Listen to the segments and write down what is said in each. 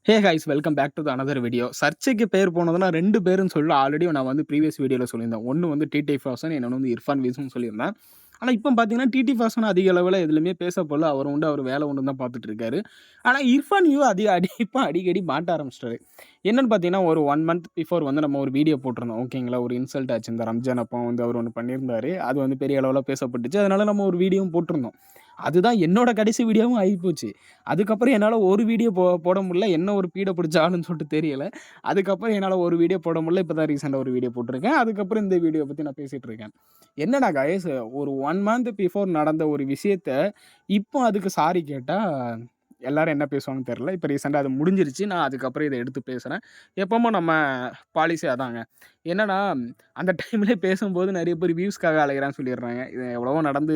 Hey guys welcome back to the another video. சர்ச்சைக்கு பேர் போனதுன்னா 2 பேருன்னு சொல்லி ஆல்ரெடி நான் வந்து ப்ரீவியஸ் வீடியோல சொல்லியிருந்தேன். ஒண்ணு வந்து டிடி ஃபாசன், இன்னொன்னு வந்து இர்ஃபான் வீசுன்னு சொல்லியிருந்தேன். ஆனா இப்போ பார்த்தீங்கன்னா, டிடி ஃபாசன் அதிக அளவுல எதுலயுமே பேசப்படல. அவர் உண்டு, அவர் வேலை உண்டுன்னு தான் பார்த்துட்டு இருக்காரு. ஆனா இர்ஃபான் யூ இப்ப அடிக்கடி மாட்ட ஆரம்பிச்சிட்டாரு. என்னன்னு பார்த்தீங்கன்னா, ஒரு 1 மந்த் பிஃபோர் வந்து நம்ம ஒரு வீடியோ போட்டிருந்தோம். ஓகேங்களா? ஒரு இன்சல்ட் ஆச்சு. இந்த ரம்ஜான் அப்போ வந்து அவர் ஒண்ணு பண்ணியிருந்தாரு. அது வந்து பெரிய அளவுல பேசப்பட்டுச்சு. அதனால நம்ம ஒரு வீடியோவும் போட்டிருந்தோம். அதுதான் என்னோட கடைசி வீடியோவும் ஆயிப்போச்சு. அதுக்கப்புறம் என்னால ஒரு வீடியோ போட முடியல. என்ன ஒரு பீட பிடிச்ச ஆளுன்னு சொல்லிட்டு தெரியல. அதுக்கப்புறம் என்னால ஒரு வீடியோ போட முடியல. இப்ப தான் ரீசென்ட்டா ஒரு வீடியோ போட்டிருக்கேன். அதுக்கப்புறம் இந்த வீடியோ பத்தி நான் பேசிட்டு இருக்கேன். என்னடா காய்ஸ், ஒரு 1 மந்த் பிஃபோர் நடந்த ஒரு விஷயத்த, இப்போ அதுக்கு சாரி கேட்டா, எல்லாரும் என்ன பேசுவாங்கன்னு தெரியல. இப்ப ரீசென்ட்டா அது முடிஞ்சிருச்சு. நான் அதுக்கப்புறம் இத எடுத்து பேசுறேன். எப்பவும் நம்ம பாலிசி அதாங்க. என்னன்னா, அந்த டைம்லயே பேசும்போது நெறைய பேர் வியூஸ்க்காக அலையிறான்னு சொல்லிடுறாங்க. இது எவ்வளவோ நடந்து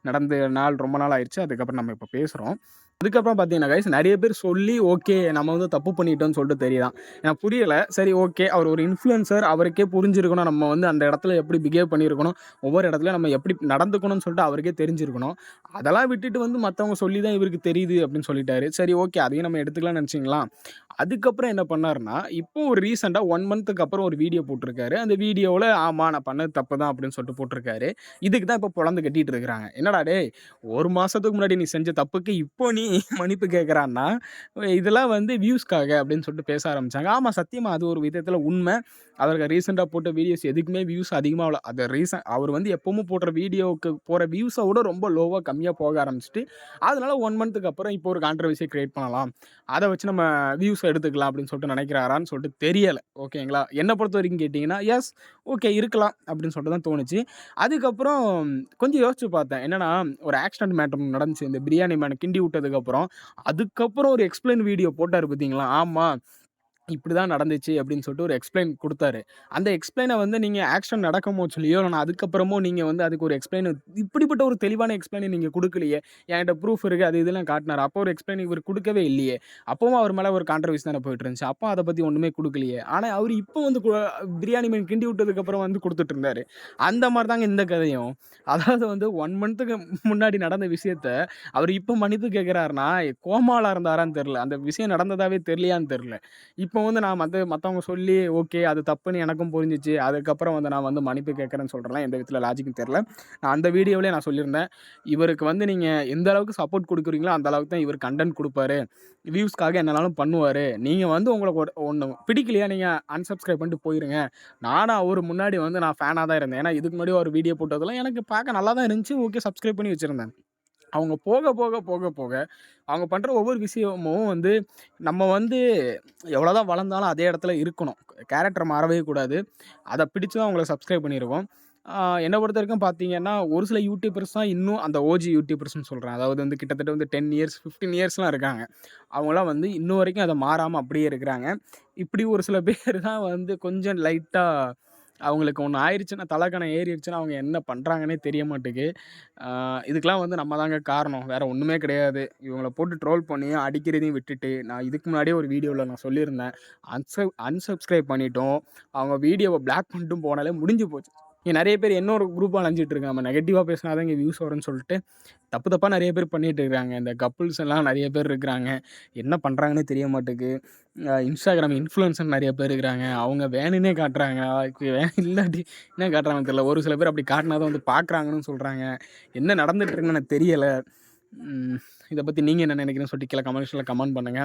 நடந்து நாள் ரொம்ப நாள் ஆயிருச்சு. அதுக்கப்புறம் நம்ம இப்ப பேசுறோம். அதுக்கப்புறம் பார்த்தீங்கன்னா கைஸ், நெறைய பேர் சொல்லி ஓகே நம்ம வந்து தப்பு பண்ணிட்டோம்னு சொல்லிட்டு தெரியுதாம். எனக்கு புரியல. சரி ஓகே, அவர் ஒரு இன்ஃப்ளூயன்சர், அவருக்கே புரிஞ்சிருக்கணும். நம்ம வந்து அந்த இடத்துல எப்படி பிஹேவ் பண்ணியிருக்கணும். ஒவ்வொரு இடத்துலயும் நம்ம எப்படி நடந்துக்கணும்னு சொல்லிட்டு அவருக்கே தெரிஞ்சிருக்கணும். அதெல்லாம் விட்டுட்டு வந்து மத்தவங்க சொல்லி தான் இவருக்கு தெரியுது அப்படின்னு சொல்லிட்டாரு. சரி ஓகே, அதையும் நம்ம எடுத்துக்கலாம்னு நெனச்சிங்களா? அதுக்கப்புறம் என்ன பண்ணாருன்னா, இப்போ ஒரு ரீசென்ட்டா 1 மந்த்துக்கு அப்புறம் ஒரு வீடியோ போட்டிருக்காரு. அந்த வீடியோவுல ஆமா நான் பண்ணது தப்பு தான் அப்படின்னு சொல்லிட்டு போட்டிருக்காரு. இதுக்கு தான் இப்போ பொளந்து கட்டிட்டு இருக்கிறாங்க. என்னடா டேய்! 1 மாசத்துக்கு முன்னாடி நீ செஞ்ச தப்புக்கு இப்போ நீ மன்னிப்பு கேட்குறான்னா, இதெல்லாம் வந்து வியூஸ்க்காக அப்படின்னு சொல்லிட்டு பேச ஆரம்பிச்சாங்க. ஆமா சத்தியமா அது ஒரு விதத்தில உண்ம. அவருக்கு ரீசென்ட்டா போட்ட வீடியோஸ் எதுக்குமே வியூஸ் அதிகமா வரல. அது அவர் வந்து எப்பவும் போடுற வீடியோவுக்கு போற வியூஸ விட ரொம்ப லோவா கம்மியா போக ஆரம்பிச்சுட்டு, அதனால 1 மந்த்துக்கு அப்புறம் இப்போ ஒரு கான்ட்ரோவர்சிய கிரியேட் பண்ணலாம். அத வச்சு நம்ம வியூஸ எடுத்துக்கலாம் அப்படின்னு சொல்லிட்டு நினைக்கிறாரான்னு சொல்லிட்டு தெரியல. ஓகேங்களா? என்ன பொறுத்தவரைக்கும் கேட்டீங்கன்னா, எஸ் ஓகே இருக்கலாம் அப்படின்னு சொல்லிட்டு தான் தோணுச்சு. அதுக்கப்புறம் கொஞ்சம் யோசிச்சு பார்த்தேன். என்னன்னா, ஒரு ஆக்சிடென்ட் மேட்டர் ஒண்ணு நடந்துச்சு. இந்த பிரியாணி மேன கிண்டி விட்டதுக்கப்புறம், அதுக்கப்புறம் ஒரு எக்ஸ்ப்ளைன் வீடியோ போட்டாரு பார்த்தீங்களா? ஆமா. இப்படிதான் நடந்துச்சு அப்படின்னு சொல்லிட்டு ஒரு எக்ஸ்ப்ளைன் குடுத்தாரு. அந்த எக்ஸ்ப்ளைன வந்து நீங்க ஆக்ஷன் நடக்கும் சொல்லியோ, இல்ல அதுக்கப்புறமோ நீங்க வந்து அதுக்கு ஒரு எக்ஸ்ப்ளைன் இப்படிப்பட்ட ஒரு தெளிவான எக்ஸ்ப்ளைன நீங்க குடுக்கலையே. என்கிட்ட ப்ரூஃப் இருக்கு. அது இதெல்லாம் காட்டுனாரு. அப்போ ஒரு எக்ஸ்ப்ளைன் இவரு குடுக்கவே இல்லையே. அப்பவும் அவர் மேல ஒரு கான்ட்ரோவர்சி தானே போயிட்டு இருந்துச்சு. அப்போ அத பத்தி ஒண்ணுமே குடுக்கலையே. ஆனா அவரு இப்போ வந்து பிரியாணி மேன் கிண்டி விட்டதுக்கு அப்புறம் வந்து குடுத்துட்டு இருந்தாரு. அந்த மாரி தாங்க இந்த கதையும். அதாவது வந்து 1 மந்த்துக்கு முன்னாடி நடந்த விஷயத்த அவரு இப்ப மன்னிப்பு கேட்கிறாருன்னா, கோமால இருந்தாரான்னு தெரியல. அந்த விஷயம் நடந்ததாவே தெரியலையான்னு தெரியல. இப்போ வந்து நான் மத்தவங்க சொல்லி ஓகே அது தப்புன்னு எனக்கும் புரிஞ்சுச்சு. அதுக்கப்புறம் வந்து நான் வந்து மன்னிப்பு கேட்கிறேன்னு சொல்றேன்லாம் எந்த விதத்தில லாஜிக்ன்னு தெரியல. நான் அந்த வீடியோவிலேயே நான் சொல்லியிருந்தேன். இவருக்கு வந்து நீங்க எந்த அளவுக்கு சப்போர்ட் குடுக்குறீங்களோ, அந்த அளவுக்கு தான் இவரு கன்டென்ட் குடுப்பாரு. வியூஸ்க்காக என்னனாலும் பண்ணுவாரு. நீங்க வந்து உங்களுக்கு ஒண்ணு பிடிக்கலையா நீங்க அன்சப்ஸ்கிரைப் பண்ணிட்டு போயிருங்க. நானும் அவரு முன்னாடி வந்து நான் ஃபேனா தான் இருந்தேன். ஏன்னா இதுக்கு முன்னாடி ஒரு வீடியோ போட்டதெல்லாம் எனக்கு பார்க்க நல்லா தான் இருந்துச்சு. ஓகே சப்ஸ்கிரைப் பண்ணி வச்சிருந்தேன். அவங்க போக, அவங்க பண்ற ஒவ்வொரு விஷயமும் வந்து நம்ம வந்து எவ்வளோதான் வளர்ந்தாலும் அதே இடத்துல இருக்கணும். கேரக்டர் மாறவே கூடாது. அத பிடிச்சு தான் அவங்கள சப்ஸ்கிரைப் பண்ணியிருக்கோம். என்ன பொறுத்தவரைக்கும் பார்த்தீங்கன்னா, ஒரு சில யூடியூபர்ஸ் தான் இன்னும் அந்த ஓஜி யூடியூபர்ஸ்ன்னு சொல்றேன். அதாவது வந்து கிட்டத்தட்ட வந்து 10 இயர்ஸ், 15 இயர்ஸ்லாம் இருக்காங்க. அவங்கலாம் வந்து இன்ன வரைக்கும் அத மாறாம அப்படியே இருக்கிறாங்க. இப்படி ஒரு சில பேர் தான் வந்து கொஞ்சம் லைட்டா அவங்களுக்கு ஒண்ணு ஆயிருச்சுன்னா, தலக்கணம் ஏறிருச்சுன்னா, அவங்க என்ன பண்றாங்கன்னே தெரிய மாட்டுது. ஆ இதுக்கெல்லாம் வந்து நம்ம தாங்க காரணம். வேற ஒண்ணுமே கிடையாது. இவங்கள போட்டு ட்ரோல் பண்ணியும், அடிக்கிறதையும் விட்டுட்டு, நான் இதுக்கு முன்னாடியே ஒரு வீடியோல நான் சொல்லியிருந்தேன். அன்சப்ஸ்கிரைப் பண்ணிட்டோம். அவங்க வீடியோவ பிளாக் பண்ணிட்டும் போனாலே முடிஞ்சு போச்சு. இங்க நெறைய பேர் இன்னொரு குரூப்பா அலைஞ்சுட்டு இருக்காங்க. நம்ம நெகட்டிவா பேசினா தான் இங்க வியூஸ் வரும்ன்னு சொல்லிட்டு, தப்பு தப்பா நெறைய பேர் பண்ணிட்டு இருக்காங்க. இந்த கப்புள்ஸ் எல்லாம் நெறைய பேர் இருக்கிறாங்க. என்ன பண்றாங்கன்னே தெரிய மாட்டுது. Instagram இன்ஃப்ளூயன்சர் நெறைய பேர் இருக்கிறாங்க. அவங்க வேணுன்னே காட்டுறாங்க. இல்லாட்டி என்ன காட்டுறாங்கன்னு தெரியல. ஒரு சில பேர் அப்படி காட்டுனா தான் வந்து பார்க்குறாங்கன்னு சொல்றாங்க. என்ன நடந்துட்டு இருக்குன்னு எனக்கு தெரியல. ம் இத பத்தி நீங்க என்ன நெனைக்கிறீங்கன்னு சொல்லிட்டு கீழ கமெண்ட் செக்ஷன்ல கமெண்ட் பண்ணுங்க.